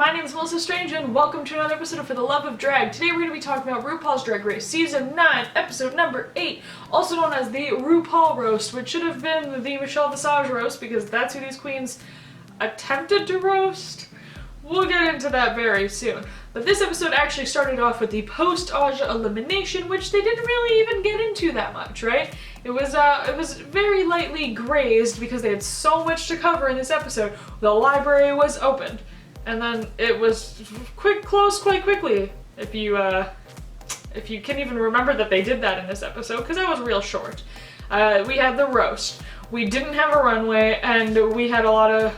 my name is Melissa Strange and welcome to another episode of For the Love of Drag. Today we're going to be talking about RuPaul's Drag Race Season 9, Episode number 8, also known as the RuPaul Roast, which should have been the Michelle Visage Roast because that's who these queens attempted to roast. We'll get into that very soon. But this episode actually started off with the post-Aja elimination, which they didn't really even get into that much, right? It was very lightly grazed because they had so much to cover in this episode. The library was opened, and then it was closed quite quickly. If you can even remember that they did that in this episode, because that was real short. We had the roast. We didn't have a runway, and we had a lot of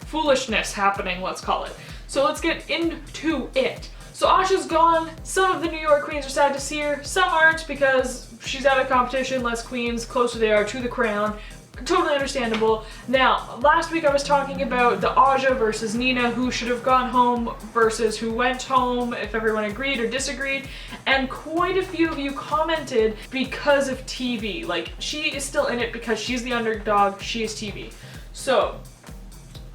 foolishness happening, let's call it. So let's get into it. So Aja's gone. Some of the New York queens are sad to see her. Some aren't because she's out of competition, less queens, closer they are to the crown. Totally understandable. Now, last week I was talking about the Aja versus Nina, who should have gone home versus who went home, if everyone agreed or disagreed, and quite a few of you commented because of TV. Like, she is still in it because she's the underdog, she is TV. So,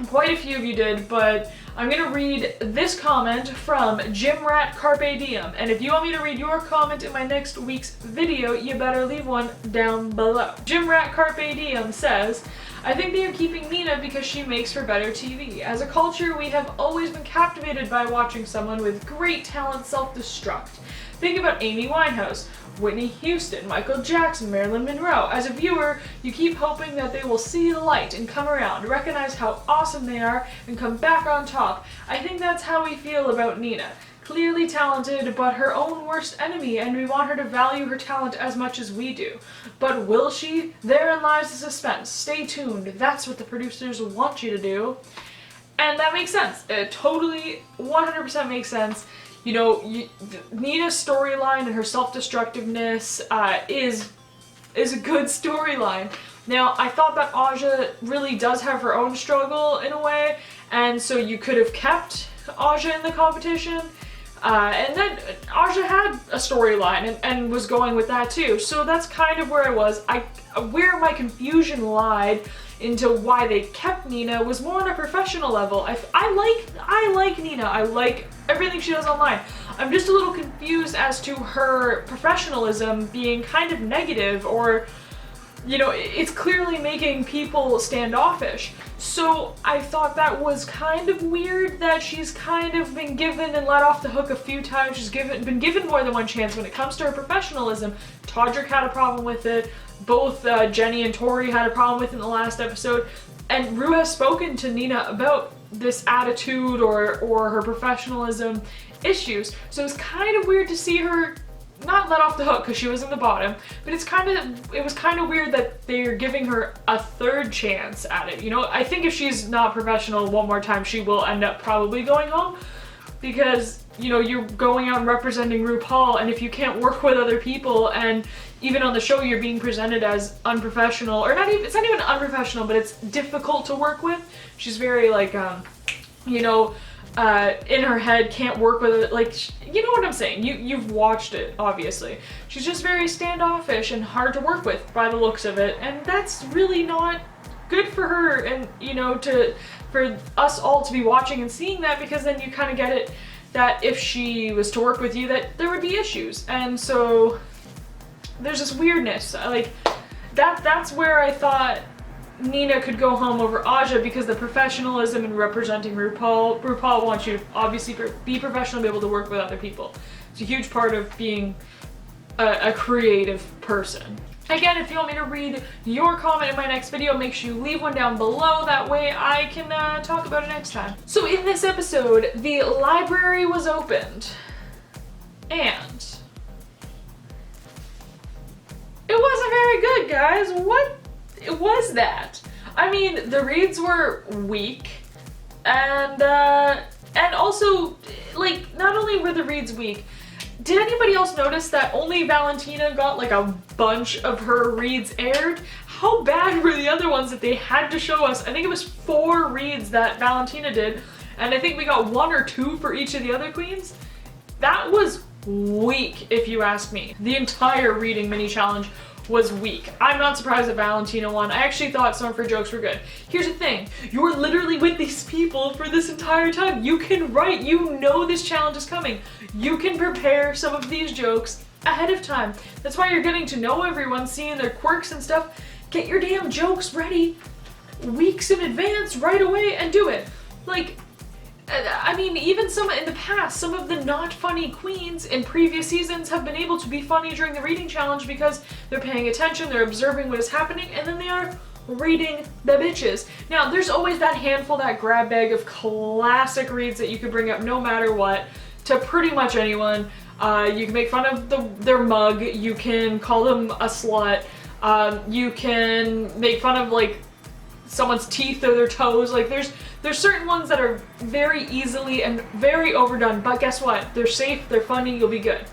quite a few of you did, but I'm gonna read this comment from Jimrat Carpe Diem, and if you want me to read your comment in my next week's video, you better leave one down below. Jimrat Carpe Diem says, I think they are keeping Nina because she makes for better TV. As a culture, we have always been captivated by watching someone with great talent self-destruct. Think about Amy Winehouse, Whitney Houston, Michael Jackson, Marilyn Monroe. As a viewer, you keep hoping that they will see the light and come around, recognize how awesome they are, and come back on top. I think that's how we feel about Nina. Clearly talented, but her own worst enemy, and we want her to value her talent as much as we do. But will she? Therein lies the suspense. Stay tuned. That's what the producers want you to do. And that makes sense. It totally, 100% makes sense. You know, Nina's storyline and her self-destructiveness is a good storyline. Now, I thought that Aja really does have her own struggle in a way, and so you could have kept Aja in the competition. And then Aja had a storyline and was going with that too. So that's kind of where I was. Where my confusion lied into why they kept Nina was more on a professional level. I like Nina. I like everything she does online. I'm just a little confused as to her professionalism being kind of negative, or, you know, it's clearly making people standoffish. So I thought that was kind of weird that she's kind of been given and let off the hook a few times. She's been given more than one chance when it comes to her professionalism. Todrick had a problem with it. Both Jenny and Tori had a problem with it in the last episode. And Ru has spoken to Nina about this attitude or her professionalism issues. So it's kind of weird to see her not let off the hook because she was in the bottom, but it was kind of weird that they're giving her a third chance at it. You know, I think if she's not professional one more time, she will end up probably going home because, you know, you're going out and representing RuPaul, and if you can't work with other people, and even on the show you're being presented as unprofessional, or it's not even unprofessional, but it's difficult to work with. She's very like, you know, in her head, can't work with it, like, you know what I'm saying, you've watched it, obviously. She's just very standoffish and hard to work with by the looks of it, and that's really not good for her, and, you know, for us all to be watching and seeing that, because then you kind of get it that if she was to work with you, that there would be issues, and so there's this weirdness, like, that's where I thought Nina could go home over Aja, because the professionalism in representing RuPaul wants you to obviously be professional, be able to work with other people. It's a huge part of being a creative person. Again, if you want me to read your comment in my next video, make sure you leave one down below, that way I can talk about it next time. So in this episode, the library was opened, and it wasn't very good, guys. What was that? I mean, the reads were weak, and also, like, not only were the reads weak, did anybody else notice that only Valentina got like a bunch of her reads aired? How bad were the other ones that they had to show us? I think it was 4 reads that Valentina did, and I think we got 1 or 2 for each of the other queens. That was weak, if you ask me. The entire reading mini challenge was weak. I'm not surprised that Valentina won. I actually thought some of her jokes were good. Here's the thing, you're literally with these people for this entire time. You can write, you know this challenge is coming. You can prepare some of these jokes ahead of time. That's why you're getting to know everyone, seeing their quirks and stuff. Get your damn jokes ready weeks in advance, right away, and do it. Like, I mean, even in the past, some of the not funny queens in previous seasons have been able to be funny during the reading challenge because they're paying attention, they're observing what is happening, and then they are reading the bitches. Now, there's always that handful, that grab bag of classic reads that you could bring up no matter what to pretty much anyone. You can make fun of their mug, you can call them a slut, you can make fun of like someone's teeth or their toes. Like there's certain ones that are very easily and very overdone, but guess what? They're safe, they're funny, you'll be good.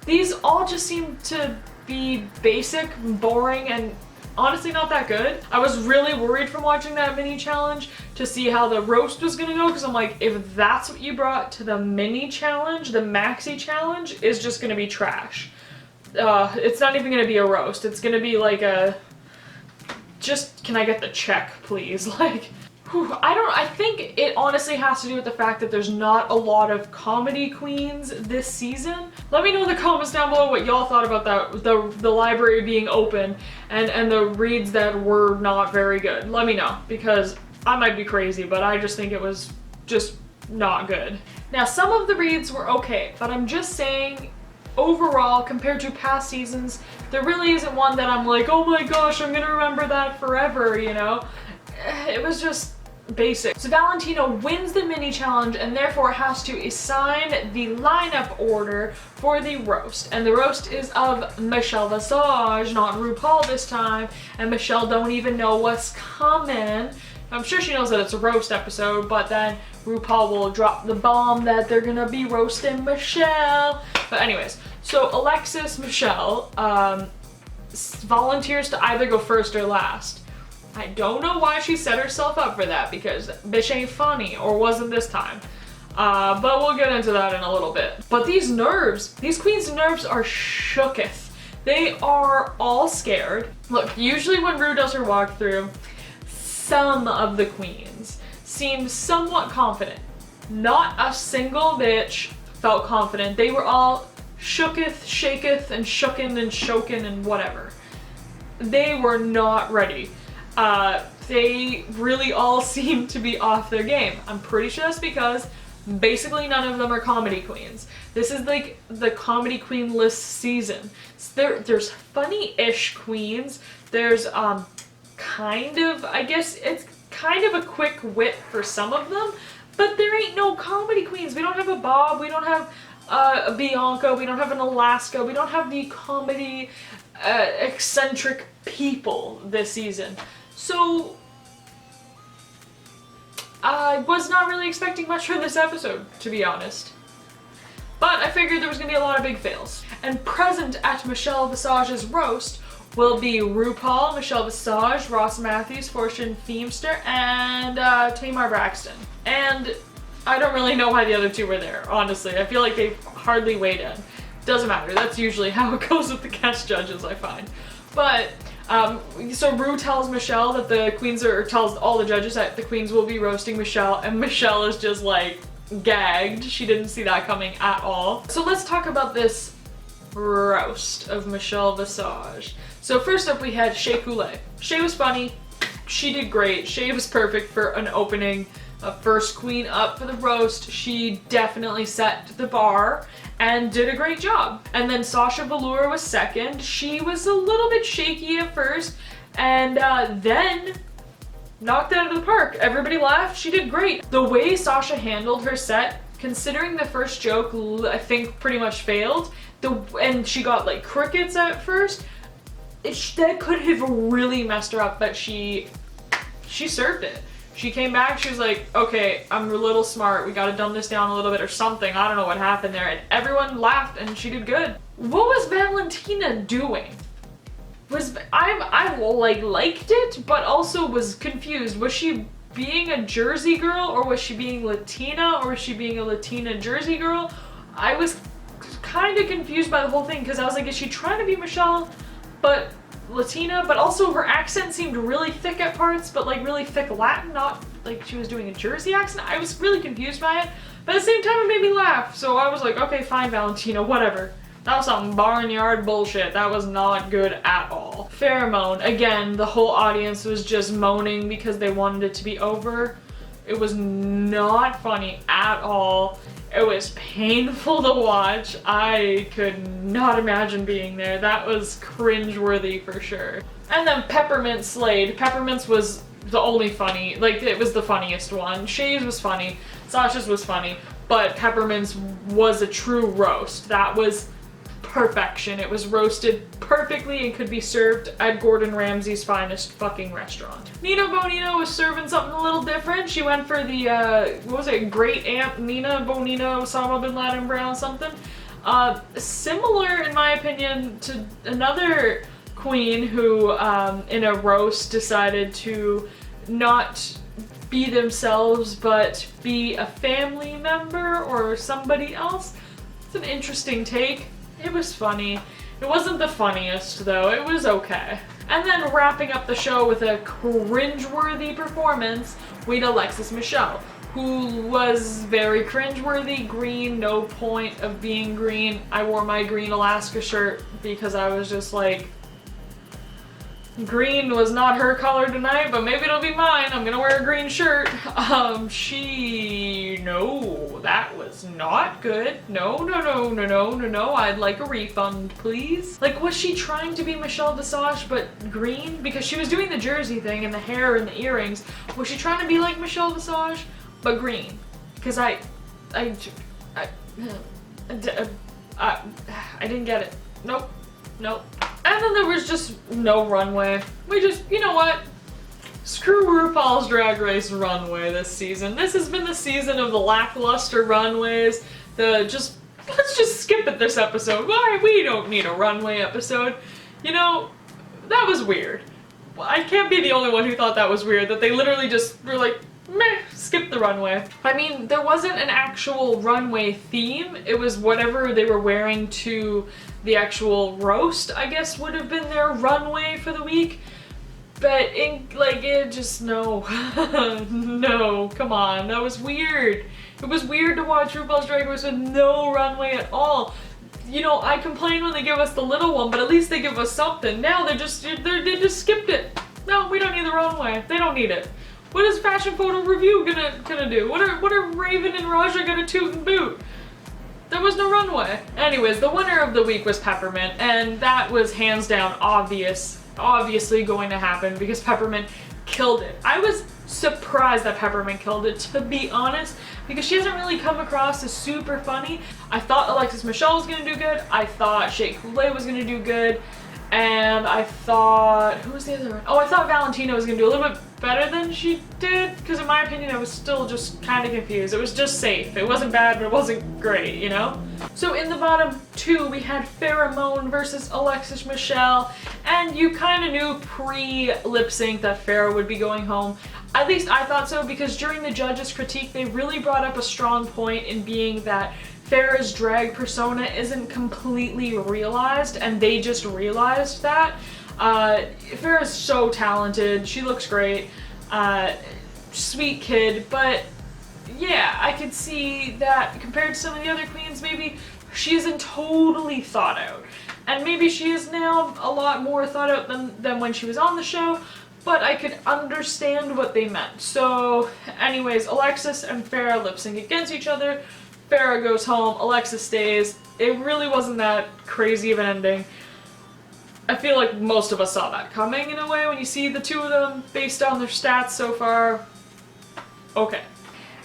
These all just seem to be basic, boring, and honestly not that good. I was really worried from watching that mini challenge to see how the roast was gonna go, because I'm like, if that's what you brought to the mini challenge, the maxi challenge is just gonna be trash. It's not even gonna be a roast. It's gonna be like a, just, can I get the check, please? Like, whew, I think it honestly has to do with the fact that there's not a lot of comedy queens this season. Let me know in the comments down below what y'all thought about that, the library being open and the reads that were not very good. Let me know, because I might be crazy, but I just think it was just not good. Now, some of the reads were okay, but I'm just saying, overall, compared to past seasons, there really isn't one that I'm like, oh my gosh, I'm gonna remember that forever, you know? It was just basic. So Valentina wins the mini challenge and therefore has to assign the lineup order for the roast. And the roast is of Michelle Visage, not RuPaul this time, and Michelle don't even know what's coming. I'm sure she knows that it's a roast episode, but then RuPaul will drop the bomb that they're gonna be roasting Michelle. But anyways, so Alexis Michelle volunteers to either go first or last. I don't know why she set herself up for that, because bitch ain't funny, or wasn't this time. But we'll get into that in a little bit. But these nerves, these queens' nerves are shooketh. They are all scared. Look, usually when Ru does her walkthrough, some of the queens seemed somewhat confident. Not a single bitch felt confident. They were all shooketh, shaketh, and shooken and shoken and whatever. They were not ready. They really all seem to be off their game. I'm pretty sure that's because basically none of them are comedy queens. This is like the comedy queen list season. There's funny-ish queens. There's kind of, I guess it's kind of a quick wit for some of them, but there ain't no comedy queens. We don't have a Bob, we don't have a Bianca, we don't have an Alaska, we don't have the comedy eccentric people this season. So I was not really expecting much from this episode, to be honest. But I figured there was gonna be a lot of big fails. And present at Michelle Visage's roast will be RuPaul, Michelle Visage, Ross Matthews, Fortune Feimster, and Tamar Braxton. And I don't really know why the other two were there, honestly. I feel like they hardly weighed in. Doesn't matter, that's usually how it goes with the guest judges, I find. But, so Ru tells Michelle that the queens tells all the judges that the queens will be roasting Michelle, and Michelle is just like gagged. She didn't see that coming at all. So let's talk about this roast of Michelle Visage. So first up we had Shea Coulee. Shea was funny, she did great. Shea was perfect for an opening, a first queen up for the roast. She definitely set the bar and did a great job. And then Sasha Velour was second. She was a little bit shaky at first, and then knocked it out of the park. Everybody laughed, she did great. The way Sasha handled her set, considering the first joke I think pretty much failed, and she got like crickets at first, that could have really messed her up, but she served it. She came back, she was like, okay, I'm a little smart, we gotta dumb this down a little bit or something, I don't know what happened there, and everyone laughed and she did good. What was Valentina doing? I liked it, but also was confused. Was she being a Jersey girl, or was she being Latina, or was she being a Latina Jersey girl? I was kind of confused by the whole thing, because I was like, is she trying to be Michelle? But Latina, but also her accent seemed really thick at parts, but like really thick Latin, not like she was doing a Jersey accent. I was really confused by it, but at the same time it made me laugh, so I was like, okay, fine, Valentina, whatever. That was some barnyard bullshit. That was not good at all. Pheromone, again, the whole audience was just moaning because they wanted it to be over. It was not funny at all. It was painful to watch. I could not imagine being there. That was cringeworthy for sure. And then Peppermint slayed. Peppermint's was the only funny, like it was the funniest one. Shay's was funny, Sasha's was funny, but Peppermint's was a true roast. That was perfection. It was roasted perfectly and could be served at Gordon Ramsay's finest fucking restaurant. Nina Bonino was serving something a little different. She went for the, what was it, Great Aunt Nina Bonino, Osama Bin Laden Brown something. Similar, in my opinion, to another queen who, in a roast, decided to not be themselves, but be a family member or somebody else. It's an interesting take. It was funny. It wasn't the funniest though, it was okay. And then wrapping up the show with a cringeworthy performance, we had Alexis Michelle, who was very cringeworthy, green, no point of being green. I wore my green Alaska shirt because I was just like, green was not her color tonight, but maybe it'll be mine. I'm gonna wear a green shirt. No, that was not good. No, I'd like a refund, please. Like, was she trying to be Michelle Visage, but green? Because she was doing the jersey thing and the hair and the earrings. Was she trying to be like Michelle Visage, but green? Because I didn't get it. Nope. And then there was just no runway. We just, you know what? Screw RuPaul's Drag Race runway this season. This has been the season of the lackluster runways. Let's just skip it this episode. Why? We don't need a runway episode. You know, that was weird. I can't be the only one who thought that was weird, that they literally just were like, meh, skip the runway. I mean, there wasn't an actual runway theme. It was whatever they were wearing to the actual roast, I guess, would have been their runway for the week. But no. No, come on, that was weird. It was weird to watch RuPaul's Drag Race with no runway at all. You know, I complain when they give us the little one, but at least they give us something. Now they just skipped it. No, we don't need the runway. They don't need it. What is Fashion Photo Review gonna do? What are Raven and Raja gonna toot and boot? There was no runway. Anyways, the winner of the week was Peppermint, and that was hands down obviously going to happen because Peppermint killed it. I was surprised that Peppermint killed it, to be honest, because she hasn't really come across as super funny. I thought Alexis Michelle was gonna do good. I thought Shea Coulee was gonna do good. And I thought, who was the other one? Oh, I thought Valentina was gonna do a little bit better than she did, because in my opinion I was still just kind of confused. It was just safe. It wasn't bad, but it wasn't great, you know? So in the bottom two, we had Pheromone versus Alexis Michelle, and you kind of knew pre-lip sync that Farrah would be going home. At least I thought so, because during the judges' critique, they really brought up a strong point in being that Farrah's drag persona isn't completely realized, and they just realized that. Farrah's so talented, she looks great, sweet kid, but yeah, I could see that compared to some of the other queens, maybe she isn't totally thought out. And maybe she is now a lot more thought out than when she was on the show, but I could understand what they meant. So anyways, Alexis and Farrah lip sync against each other. Farrah goes home, Alexis stays. It really wasn't that crazy of an ending. I feel like most of us saw that coming in a way when you see the two of them based on their stats so far. Okay.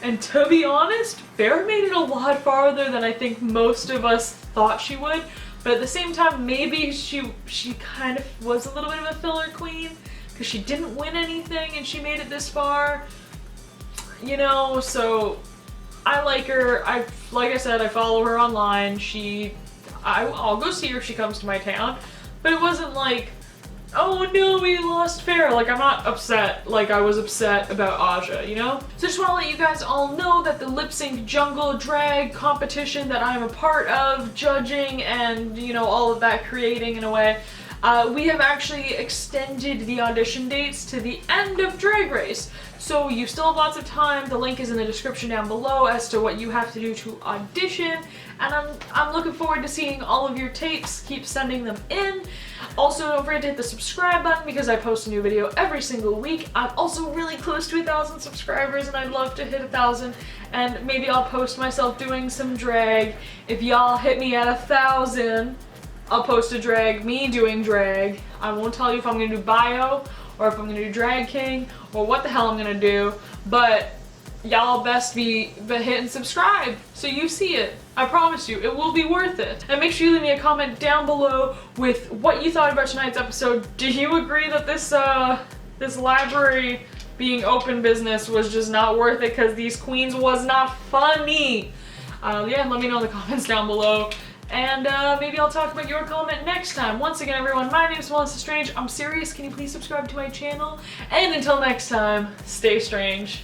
And to be honest, Farrah made it a lot farther than I think most of us thought she would. But at the same time, maybe she kind of was a little bit of a filler queen because she didn't win anything and she made it this far. You know, so I like her. Like I said, I follow her online. I'll go see her if she comes to my town. But it wasn't like, oh no, we lost Farrah. Like, I'm not upset like I was upset about Aja, you know? So just want to let you guys all know that the lip sync jungle drag competition that I'm a part of, judging and, you know, all of that creating in a way, we have actually extended the audition dates to the end of Drag Race. So you still have lots of time. The link is in the description down below as to what you have to do to audition. And I'm looking forward to seeing all of your tapes. Keep sending them in. Also, don't forget to hit the subscribe button because I post a new video every single week. I'm also really close to 1,000 subscribers and I'd love to hit 1,000. And maybe I'll post myself doing some drag. If y'all hit me at 1,000, I'll post a drag, me doing drag. I won't tell you if I'm gonna do bio or if I'm gonna do drag king or what the hell I'm gonna do, but y'all best be hitting subscribe so you see it. I promise you, it will be worth it. And make sure you leave me a comment down below with what you thought about tonight's episode. Do you agree that this library being open business was just not worth it because these queens was not funny? Yeah, let me know in the comments down below. And maybe I'll talk about your comment next time. Once again, everyone, my name is Melissa Strange. I'm serious. Can you please subscribe to my channel? And until next time, stay strange.